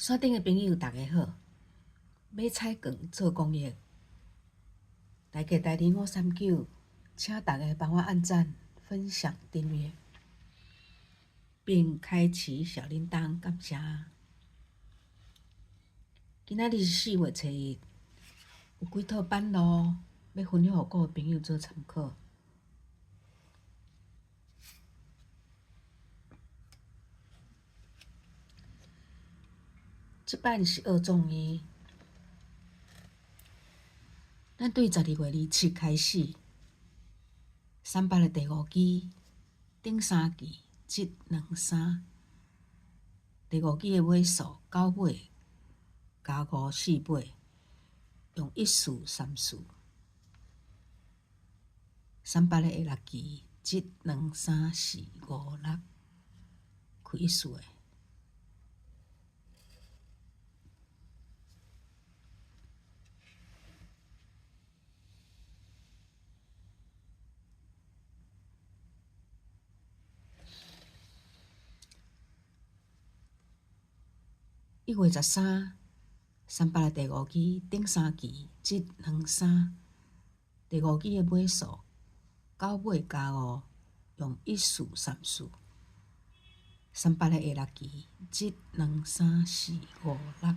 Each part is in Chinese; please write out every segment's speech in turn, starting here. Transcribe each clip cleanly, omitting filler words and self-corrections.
线顶的朋友，大家好！买菜券做公益，大家台0539，请大家帮我按赞、分享、订阅，并开启小铃铛，感谢。今仔日是4月初1，有几套版路要分享予各位朋友做参考。即摆是二中医，咱对12月27开始，300的第5期，顶3期，即2、3。第5期的尾数9尾加5、4尾，用1序3序。300的下6期，即2、3、4、5、6，开1序的。1月13， 300的第5期，顶3期，即2、3。第5期的尾数9尾加5，用1序3序。300的下6期，即2、3、4、5、6，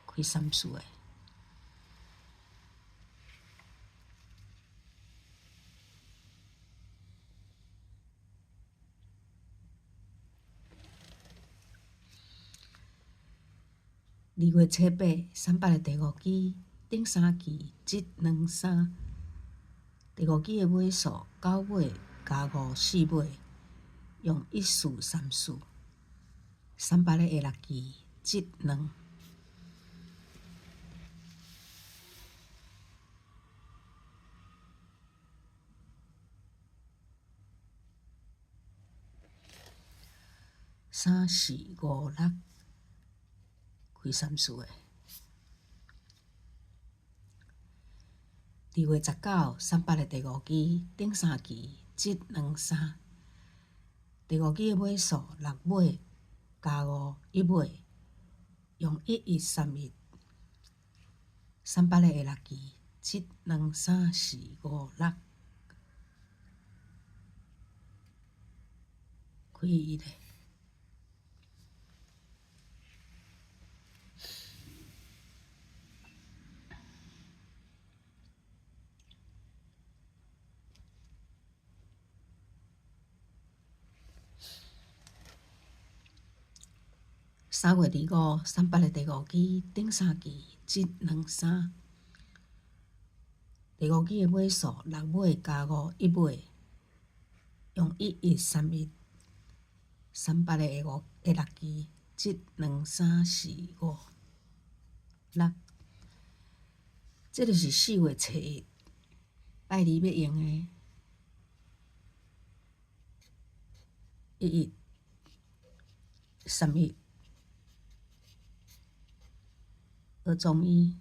开3序的。2月初8，300的第5期，顶3期，即2、3。第5期的尾数9尾加5、4尾，用1序3序。300的下6期，即2。3、4、5、6，开3序的。2月19，300的第5期，顶3期，即2、3。第5期的尾数6尾加5、1尾，用1131。300的下6期，即2、3、4、5、6，开1个。3月25，300的第5期，顶3期，即2、3。第5期的尾数6尾加5、1尾，用1131。300的下6期，即2、3、4、5、6。这就是4月初1拜2要用的11、31。学中医，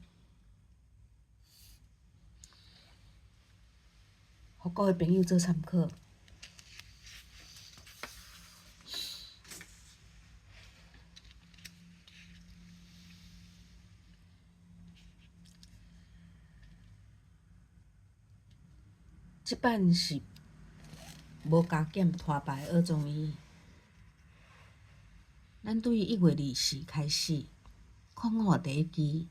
予各位朋友做参考。即版是无加减拖白学中医。咱对1月24开始，05第1期，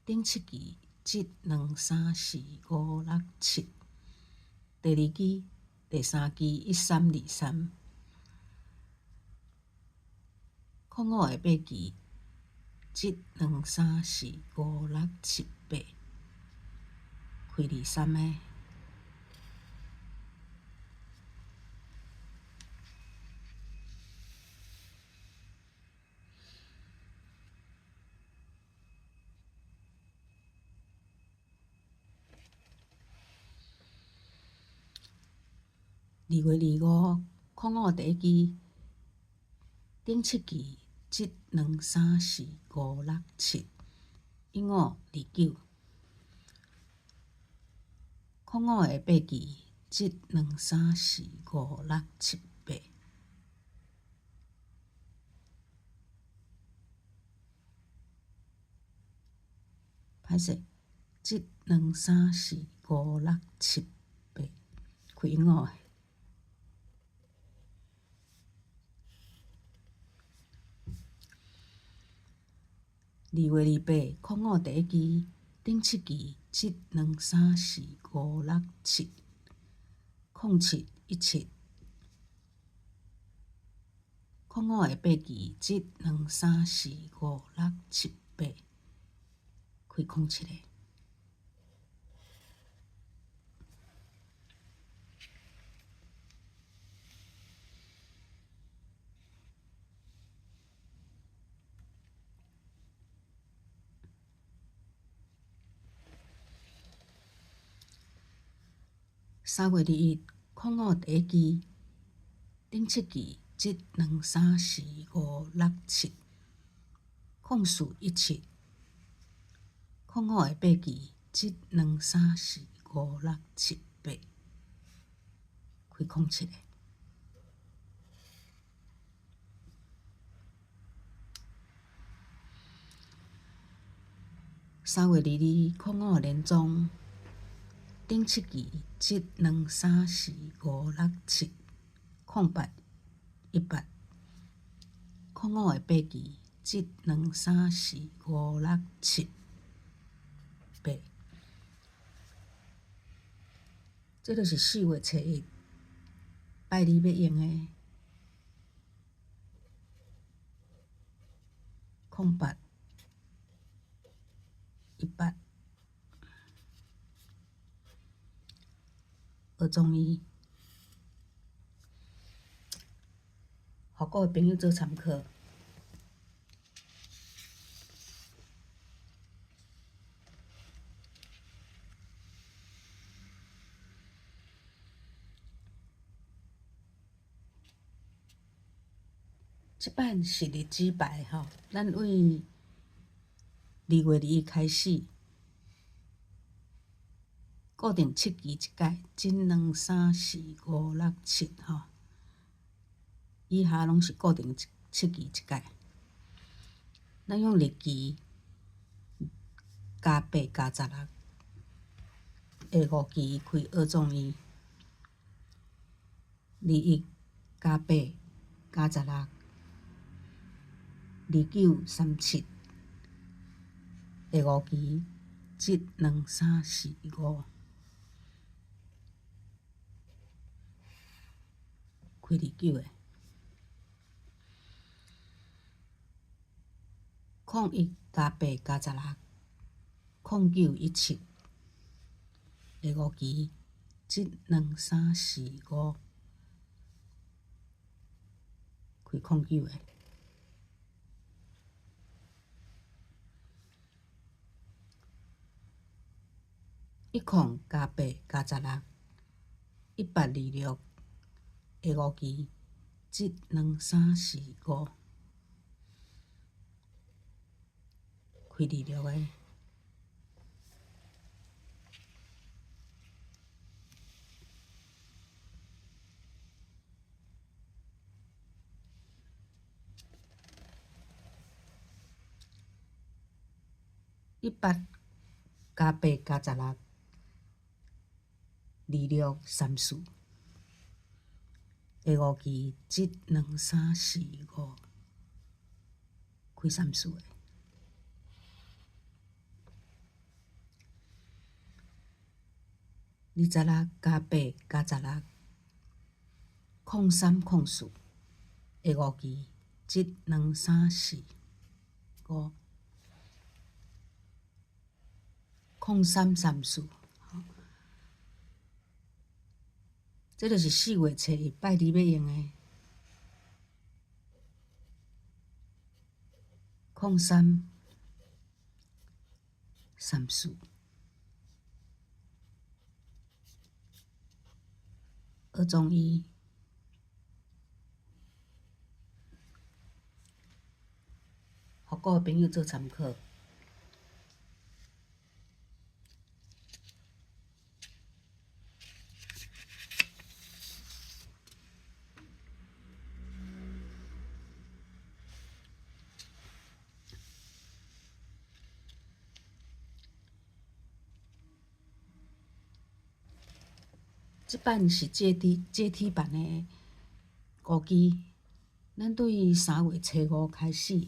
顶7期，即2、3、4、5、6、7。第2期、第3期13、23。05下8期，即2、3、4、5、6、7、8，开23个。2月25，05第1期，顶7期，即2、3、4、5、6、7。15、29。05下8期，即2、3、4、5、6、7、8。歹勢1、2、3、4、5、6、7、8，開音樂誒。2月28，空五第一支，頂七支1、2、3、4、5、6、7，空7、17。空五的8支1、2、3、4、5、6、7、8，開空7個。3月21，空五第一支，頂七支1、2、3、4、5、6、7，空4、17。空五的8支1、2、3、4、5、6、7、8，開空7個。3月22，空五連莊，頂七支1、2、3、4、5、6、7，空8、18。空五的8支1、2、3、4、5、6、7、8，這就是4月初1，拜二要用的。空8、18。學綜藝，互各位朋友做參考。即擺是日子牌吼，咱為2月21開始，固定7期一屆，1、2、3、4、5、6、7吼，以下攏是固定7期一屆。咱用日期加8加16，下5期開學綜藝，21加8加16。29、37，下5期1、2、3、4、5，開29個。空1加8加16，空9、17，下5期1、2、3、4、5，開空9個。10加8加16，18、26，下5期1、2、3、4、5，開26個。18加8加16，26、34，下5期1、2、3、4、5，開34個。26加8加16，空3、空4，下5期1、2、3、4、5，空3、34。這就是4月初1拜二要用的。空3、34，學綜藝，互各位朋友做參考。即版是借体版的五期，咱对于3月初5开始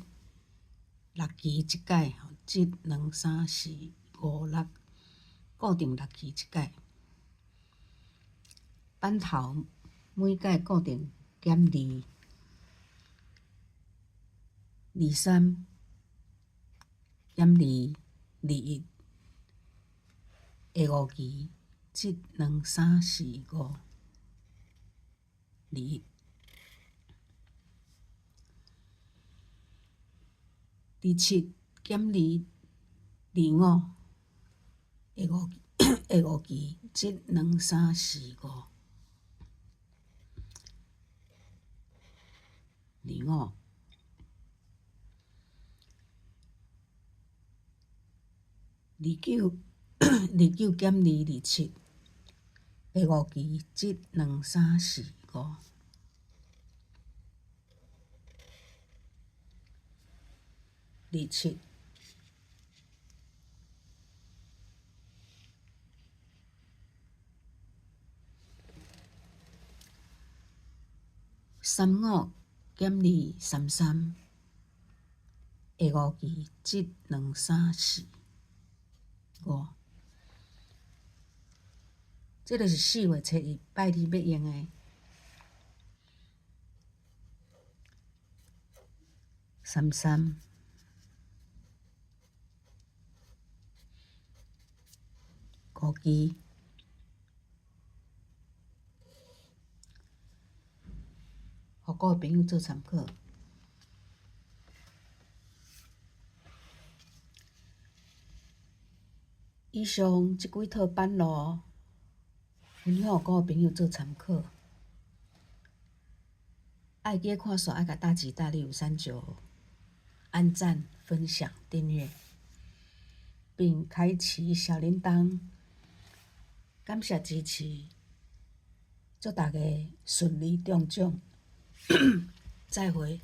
，6期一届吼，1、2、3、4、5、6，固定6期一届。版头每届固定减2、23、减2、21。下5期1、2、3、4、5、21。27减2、25。下5期1、2、3、4、5、25。29减2、27。下5期1、2、3、4、5。27。35减2、33。下5期1、2、3、4、5。这就是4月初1拜日要用的。33。5期。互各位朋友做参考。以上即几套版路，分享互各位朋友做参考。爱记看煞，爱甲大吉大利有三九，按赞、分享、订阅，并开启小铃铛。感谢支持，祝大家顺利中奖，再会。